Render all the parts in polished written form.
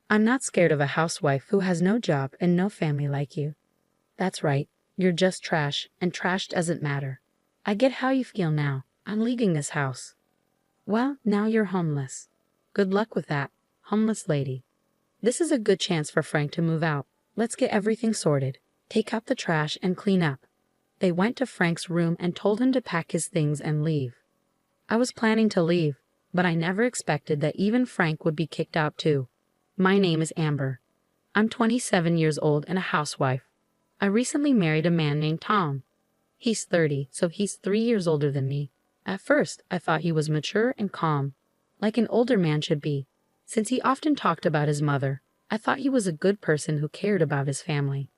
I'm not scared of a housewife who has no job and no family like you. That's right, you're just trash, and trash doesn't matter. I get how you feel now. I'm leaving this house. Well, now you're homeless. Good luck with that, homeless lady. This is a good chance for Frank to move out. Let's get everything sorted. Take out the trash and clean up. They went to Frank's room and told him to pack his things and leave. I was planning to leave, but I never expected that even Frank would be kicked out too. My name is Amber. I'm 27 years old and a housewife. I recently married a man named Tom. He's 30, so he's 3 years older than me. At first, I thought he was mature and calm, like an older man should be. Since he often talked about his mother, I thought he was a good person who cared about his family.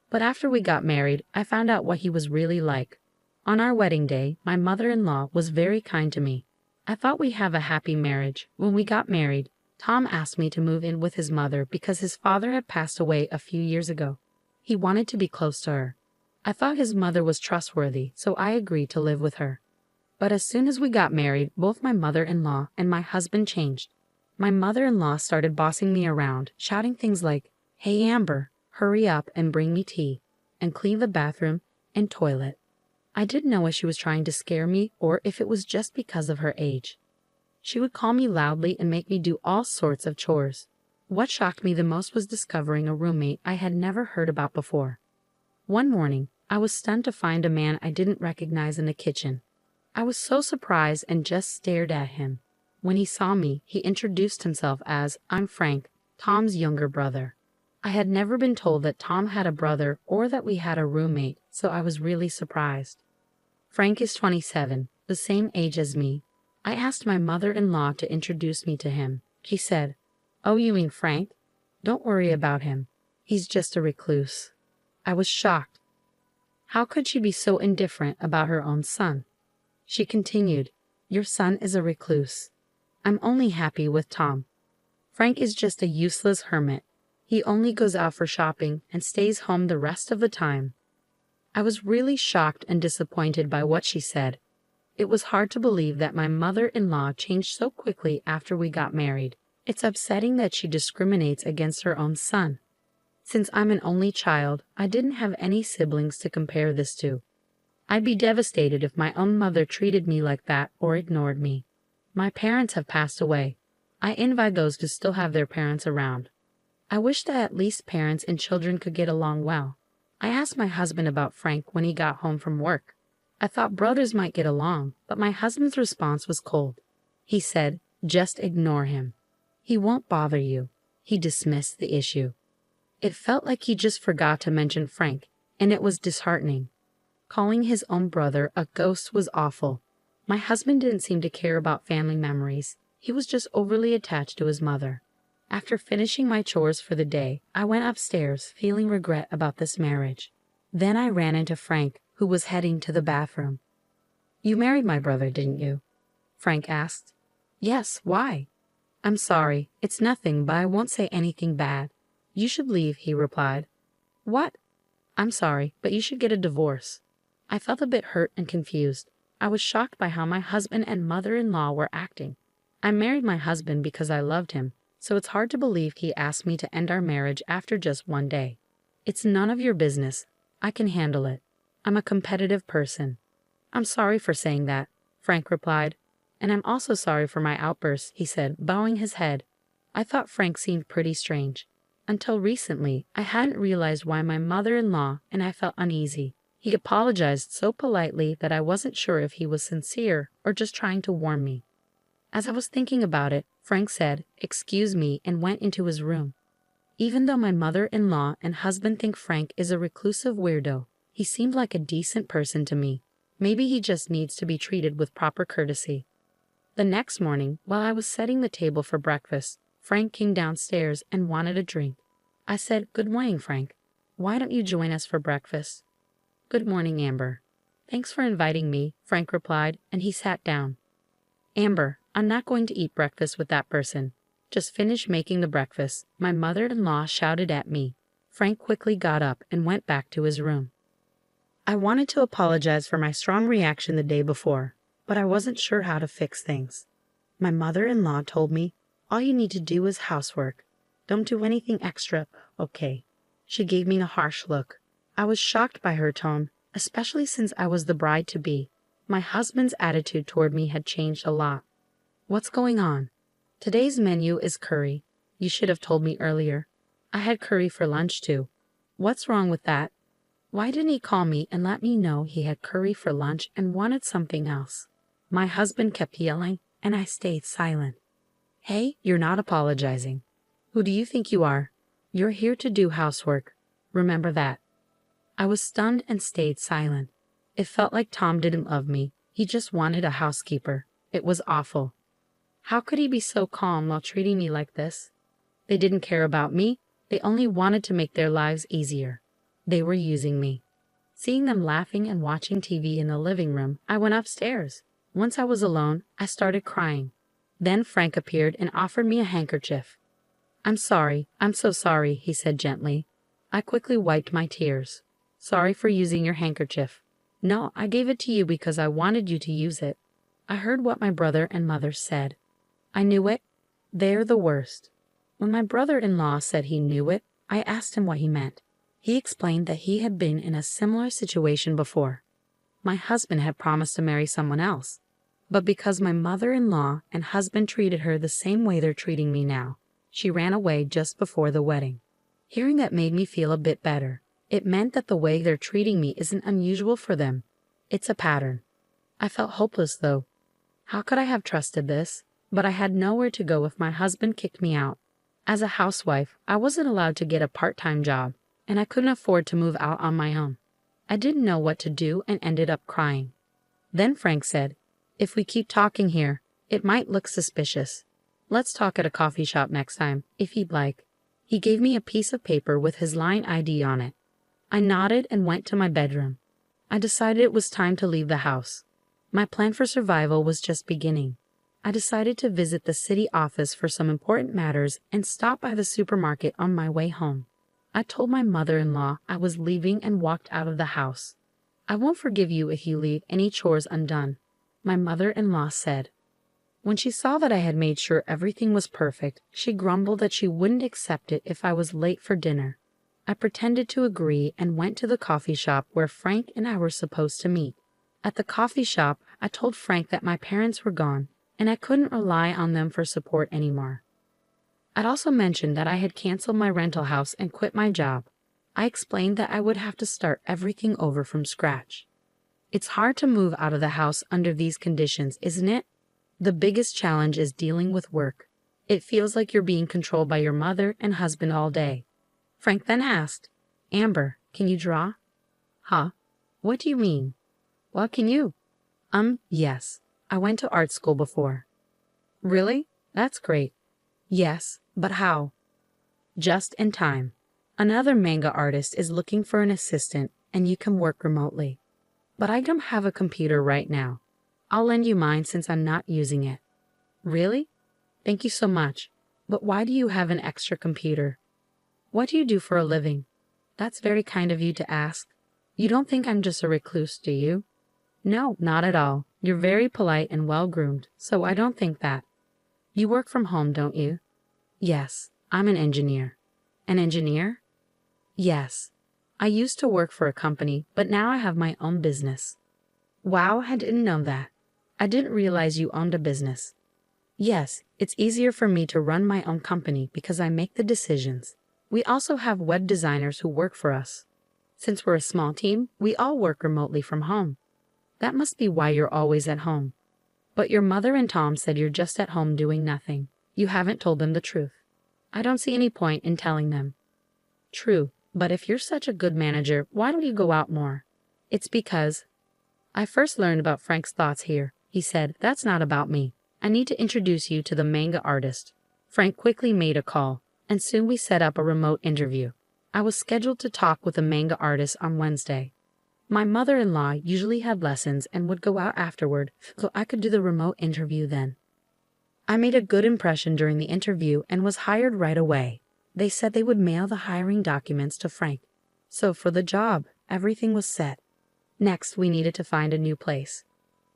But after we got married, I found out what he was really like. On our wedding day, my mother-in-law was very kind to me. I thought we'd have a happy marriage. When we got married, Tom asked me to move in with his mother because his father had passed away a few years ago. He wanted to be close to her. I thought his mother was trustworthy, so I agreed to live with her. But as soon as we got married, both my mother-in-law and my husband changed. My mother-in-law started bossing me around, shouting things like, "Hey Amber, hurry up and bring me tea, and clean the bathroom and toilet." I didn't know if she was trying to scare me or if it was just because of her age. She would call me loudly and make me do all sorts of chores. What shocked me the most was discovering a roommate I had never heard about before. One morning, I was stunned to find a man I didn't recognize in the kitchen. I was so surprised and just stared at him. When he saw me, he introduced himself as, "I'm Frank, Tom's younger brother." I had never been told that Tom had a brother or that we had a roommate, so I was really surprised. Frank is 27, the same age as me. I asked my mother-in-law to introduce me to him. She said, "Oh, you mean Frank? Don't worry about him. He's just a recluse." I was shocked. How could she be so indifferent about her own son? She continued, "Your son is a recluse. I'm only happy with Tom. Frank is just a useless hermit. He only goes out for shopping and stays home the rest of the time." I was really shocked and disappointed by what she said. It was hard to believe that my mother-in-law changed so quickly after we got married. It's upsetting that she discriminates against her own son. Since I'm an only child, I didn't have any siblings to compare this to. I'd be devastated if my own mother treated me like that or ignored me. My parents have passed away. I envy those who still have their parents around. I wish that at least parents and children could get along well. I asked my husband about Frank when he got home from work. I thought brothers might get along, but my husband's response was cold. He said, "Just ignore him. He won't bother you." He dismissed the issue. It felt like he just forgot to mention Frank, and it was disheartening. Calling his own brother a ghost was awful. My husband didn't seem to care about family memories. He was just overly attached to his mother. After finishing my chores for the day, I went upstairs, feeling regret about this marriage. Then I ran into Frank, who was heading to the bathroom. "You married my brother, didn't you?" Frank asked. "Yes, why?" "I'm sorry. It's nothing, but I won't say anything bad." "You should leave," he replied. "What?" "I'm sorry, but you should get a divorce." I felt a bit hurt and confused. I was shocked by how my husband and mother-in-law were acting. I married my husband because I loved him, so it's hard to believe he asked me to end our marriage after just one day. "It's none of your business. I can handle it. I'm a competitive person." "I'm sorry for saying that," Frank replied. "And I'm also sorry for my outbursts," he said, bowing his head. I thought Frank seemed pretty strange. Until recently, I hadn't realized why my mother-in-law and I felt uneasy. He apologized so politely that I wasn't sure if he was sincere or just trying to warn me. As I was thinking about it, Frank said, "Excuse me," and went into his room. Even though my mother-in-law and husband think Frank is a reclusive weirdo, he seemed like a decent person to me. Maybe he just needs to be treated with proper courtesy. The next morning, while I was setting the table for breakfast, Frank came downstairs and wanted a drink. I said, "Good morning, Frank. Why don't you join us for breakfast?" "Good morning, Amber." "Thanks for inviting me," Frank replied, and he sat down. "Amber, I'm not going to eat breakfast with that person. Just finish making the breakfast," my mother-in-law shouted at me. Frank quickly got up and went back to his room. I wanted to apologize for my strong reaction the day before, but I wasn't sure how to fix things. My mother-in-law told me, "All you need to do is housework." Don't do anything extra, okay? She gave me a harsh look. I was shocked by her tone, especially since I was the bride-to-be. My husband's attitude toward me had changed a lot. What's going on? Today's menu is curry. You should have told me earlier. I had curry for lunch too. What's wrong with that? Why didn't he call me and let me know he had curry for lunch and wanted something else? My husband kept yelling, and I stayed silent. Hey, you're not apologizing. Who do you think you are? You're here to do housework. Remember that. I was stunned and stayed silent. It felt like Tom didn't love me. He just wanted a housekeeper. It was awful. How could he be so calm while treating me like this? They didn't care about me. They only wanted to make their lives easier. They were using me. Seeing them laughing and watching TV in the living room, I went upstairs. Once I was alone, I started crying. Then Frank appeared and offered me a handkerchief. I'm so sorry, he said gently. I quickly wiped my tears. Sorry for using your handkerchief. No, I gave it to you because I wanted you to use it. I heard what my brother and mother said. I knew it. They're the worst. When my brother-in-law said he knew it, I asked him what he meant. He explained that he had been in a similar situation before. My husband had promised to marry someone else. But because my mother-in-law and husband treated her the same way they're treating me now, she ran away just before the wedding. Hearing that made me feel a bit better. It meant that the way they're treating me isn't unusual for them. It's a pattern. I felt hopeless, though. How could I have trusted this? But I had nowhere to go if my husband kicked me out. As a housewife, I wasn't allowed to get a part-time job, and I couldn't afford to move out on my own. I didn't know what to do and ended up crying. Then Frank said, if we keep talking here, it might look suspicious. Let's talk at a coffee shop next time, if you'd like. He gave me a piece of paper with his line ID on it. I nodded and went to my bedroom. I decided it was time to leave the house. My plan for survival was just beginning. I decided to visit the city office for some important matters and stop by the supermarket on my way home. I told my mother-in-law I was leaving and walked out of the house. I won't forgive you if you leave any chores undone, my mother-in-law said. When she saw that I had made sure everything was perfect, she grumbled that she wouldn't accept it if I was late for dinner. I pretended to agree and went to the coffee shop where Frank and I were supposed to meet. At the coffee shop, I told Frank that my parents were gone, and I couldn't rely on them for support anymore. I'd also mentioned that I had canceled my rental house and quit my job. I explained that I would have to start everything over from scratch. It's hard to move out of the house under these conditions, isn't it? The biggest challenge is dealing with work. It feels like you're being controlled by your mother and husband all day. Frank then asked, Amber, can you draw? Huh? What do you mean? Well, can you? Yes. I went to art school before. Really? That's great. Yes, but how? Just in time. Another manga artist is looking for an assistant, and you can work remotely. But I don't have a computer right now. I'll lend you mine since I'm not using it. Really? Thank you so much. But why do you have an extra computer? What do you do for a living? That's very kind of you to ask. You don't think I'm just a recluse, do you? No, not at all. You're very polite and well-groomed, so I don't think that. You work from home, don't you? Yes, I'm an engineer. An engineer? Yes. I used to work for a company, but now I have my own business. Wow, I didn't know that. I didn't realize you owned a business. Yes, it's easier for me to run my own company because I make the decisions. We also have web designers who work for us. Since we're a small team, we all work remotely from home. That must be why you're always at home. But your mother and Tom said you're just at home doing nothing. You haven't told them the truth. I don't see any point in telling them. True, but if you're such a good manager, why don't you go out more? It's because I first learned about Frank's thoughts here. He said, that's not about me. I need to introduce you to the manga artist. Frank quickly made a call, and soon we set up a remote interview. I was scheduled to talk with a manga artist on Wednesday. My mother-in-law usually had lessons and would go out afterward, so I could do the remote interview then. I made a good impression during the interview and was hired right away. They said they would mail the hiring documents to Frank. So for the job, everything was set. Next, we needed to find a new place.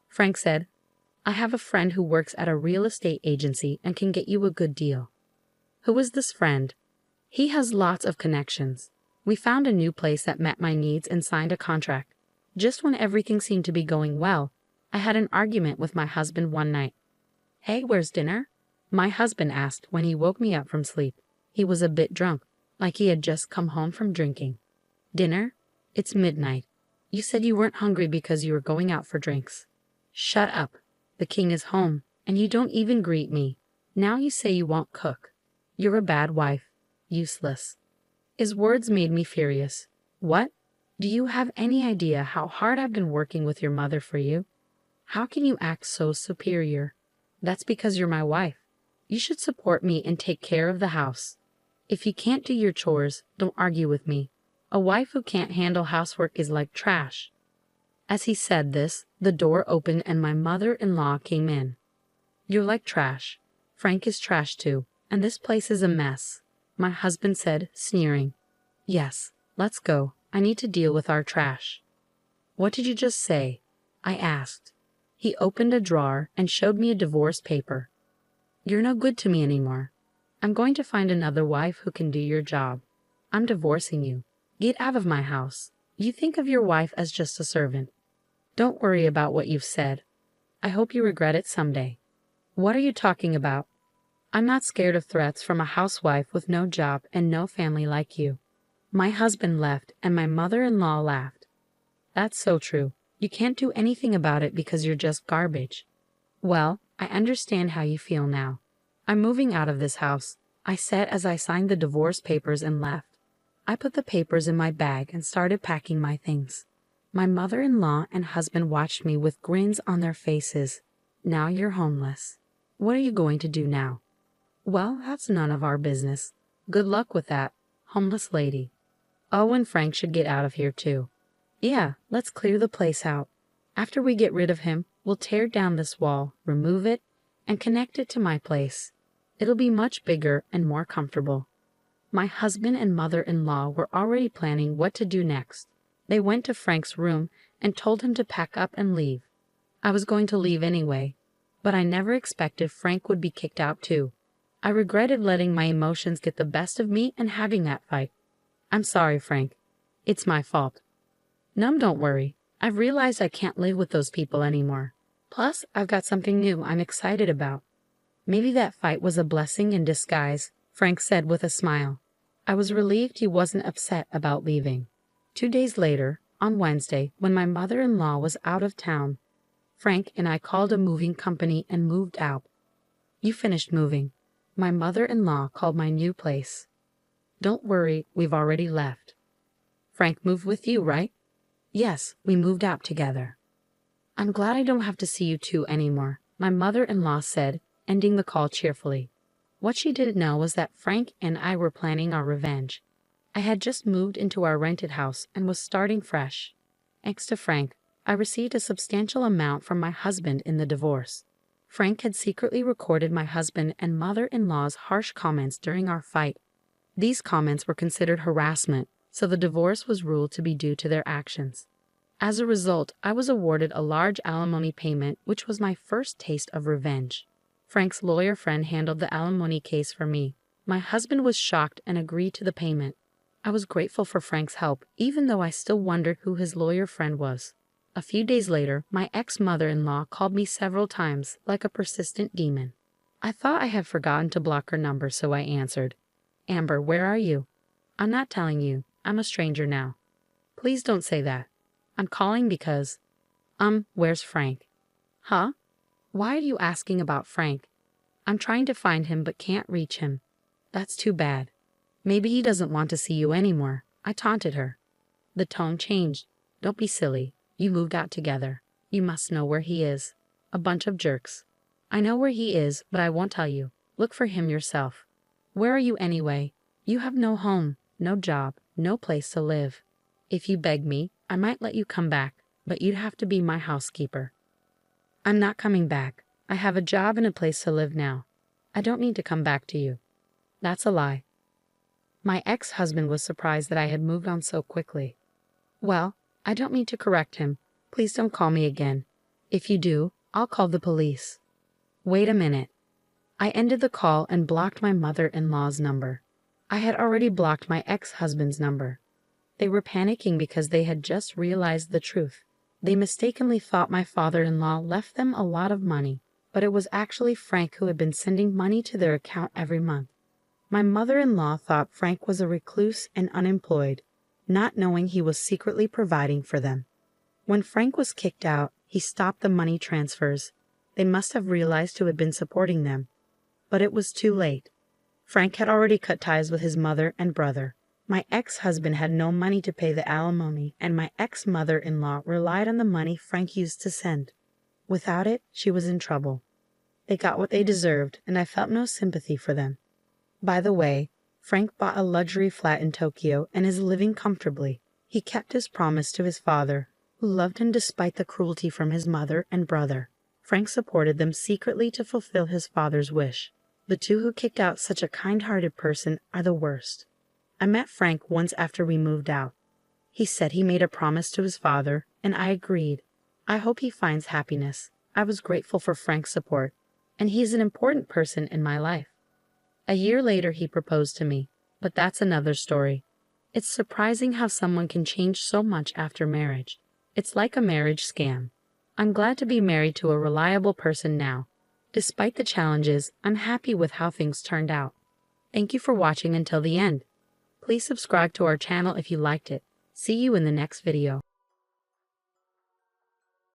Frank said, I have a friend who works at a real estate agency and can get you a good deal. Who is this friend? He has lots of connections. We found a new place that met my needs and signed a contract. Just when everything seemed to be going well, I had an argument with my husband one night. "Hey, where's dinner?" my husband asked when he woke me up from sleep. He was a bit drunk, like he had just come home from drinking. "Dinner? It's midnight. You said you weren't hungry because you were going out for drinks." "Shut up. The king is home, and you don't even greet me. Now you say you won't cook. You're a bad wife. Useless." His words made me furious. "What? Do you have any idea how hard I've been working with your mother for you? How can you act so superior? That's because you're my wife. You should support me and take care of the house. If you can't do your chores, don't argue with me. A wife who can't handle housework is like trash." As he said this, the door opened and my mother-in-law came in. "You're like trash. Frank is trash too, and this place is a mess," my husband said, sneering. "Yes, let's go. I need to deal with our trash." "What did you just say?" I asked. He opened a drawer and showed me a divorce paper. "You're no good to me anymore. I'm going to find another wife who can do your job. I'm divorcing you. Get out of my house. You think of your wife as just a servant. Don't worry about what you've said. I hope you regret it someday." "What are you talking about? I'm not scared of threats from a housewife with no job and no family like you." My husband left and my mother-in-law laughed. "That's so true. You can't do anything about it because you're just garbage." "Well, I understand how you feel now. I'm moving out of this house," I said as I signed the divorce papers and left. I put the papers in my bag and started packing my things. My mother-in-law and husband watched me with grins on their faces. "Now you're homeless. What are you going to do now?" "Well, that's none of our business. Good luck with that, homeless lady. Oh, and Frank should get out of here too. Yeah, let's clear the place out. After we get rid of him, we'll tear down this wall, remove it, and connect it to my place. It'll be much bigger and more comfortable." My husband and mother-in-law were already planning what to do next. They went to Frank's room and told him to pack up and leave. I was going to leave anyway, but I never expected Frank would be kicked out too. I regretted letting my emotions get the best of me and having that fight. "I'm sorry, Frank. It's my fault." "No, don't worry. I've realized I can't live with those people anymore. Plus, I've got something new I'm excited about." "Maybe that fight was a blessing in disguise," Frank said with a smile. I was relieved he wasn't upset about leaving. 2 days later, on Wednesday, when my mother-in-law was out of town, Frank and I called a moving company and moved out. "You finished moving?" My mother-in-law called my new place. "Don't worry, we've already left." "Frank moved with you, right?" "Yes, we moved out together." "I'm glad I don't have to see you two anymore," my mother-in-law said, ending the call cheerfully. What she didn't know was that Frank and I were planning our revenge. I had just moved into our rented house and was starting fresh. Thanks to Frank, I received a substantial amount from my husband in the divorce. Frank had secretly recorded my husband and mother-in-law's harsh comments during our fight. These comments were considered harassment, so the divorce was ruled to be due to their actions. As a result, I was awarded a large alimony payment, which was my first taste of revenge. Frank's lawyer friend handled the alimony case for me. My husband was shocked and agreed to the payment. I was grateful for Frank's help, even though I still wondered who his lawyer friend was. A few days later, my ex-mother-in-law called me several times, like a persistent demon. I thought I had forgotten to block her number, so I answered. "Amber, where are you?" "I'm not telling you. I'm a stranger now." "Please don't say that. I'm calling because..." Where's Frank?" "Huh? Why are you asking about Frank?" "I'm trying to find him but can't reach him." "That's too bad. Maybe he doesn't want to see you anymore," I taunted her. The tone changed. "Don't be silly. You moved out together. You must know where he is. A bunch of jerks." "I know where he is, but I won't tell you. Look for him yourself." "Where are you anyway? You have no home, no job, no place to live. If you beg me, I might let you come back, but you'd have to be my housekeeper." "I'm not coming back. I have a job and a place to live now. I don't need to come back to you." "That's a lie." My ex-husband was surprised that I had moved on so quickly. "Well, I don't mean to correct him. Please don't call me again. If you do, I'll call the police." "Wait a minute." I ended the call and blocked my mother-in-law's number. I had already blocked my ex-husband's number. They were panicking because they had just realized the truth. They mistakenly thought my father-in-law left them a lot of money, but it was actually Frank who had been sending money to their account every month. My mother-in-law thought Frank was a recluse and unemployed, not knowing he was secretly providing for them. When Frank was kicked out, he stopped the money transfers. They must have realized who had been supporting them. But it was too late. Frank had already cut ties with his mother and brother. My ex-husband had no money to pay the alimony, and my ex-mother-in-law relied on the money Frank used to send. Without it, she was in trouble. They got what they deserved, and I felt no sympathy for them. By the way, Frank bought a luxury flat in Tokyo and is living comfortably. He kept his promise to his father, who loved him despite the cruelty from his mother and brother. Frank supported them secretly to fulfill his father's wish. The two who kicked out such a kind-hearted person are the worst. I met Frank once after we moved out. He said he made a promise to his father, and I agreed. I hope he finds happiness. I was grateful for Frank's support, and he's an important person in my life. A year later he proposed to me, but that's another story. It's surprising how someone can change so much after marriage. It's like a marriage scam. I'm glad to be married to a reliable person now. Despite the challenges, I'm happy with how things turned out. Thank you for watching until the end. Please subscribe to our channel if you liked it. See you in the next video.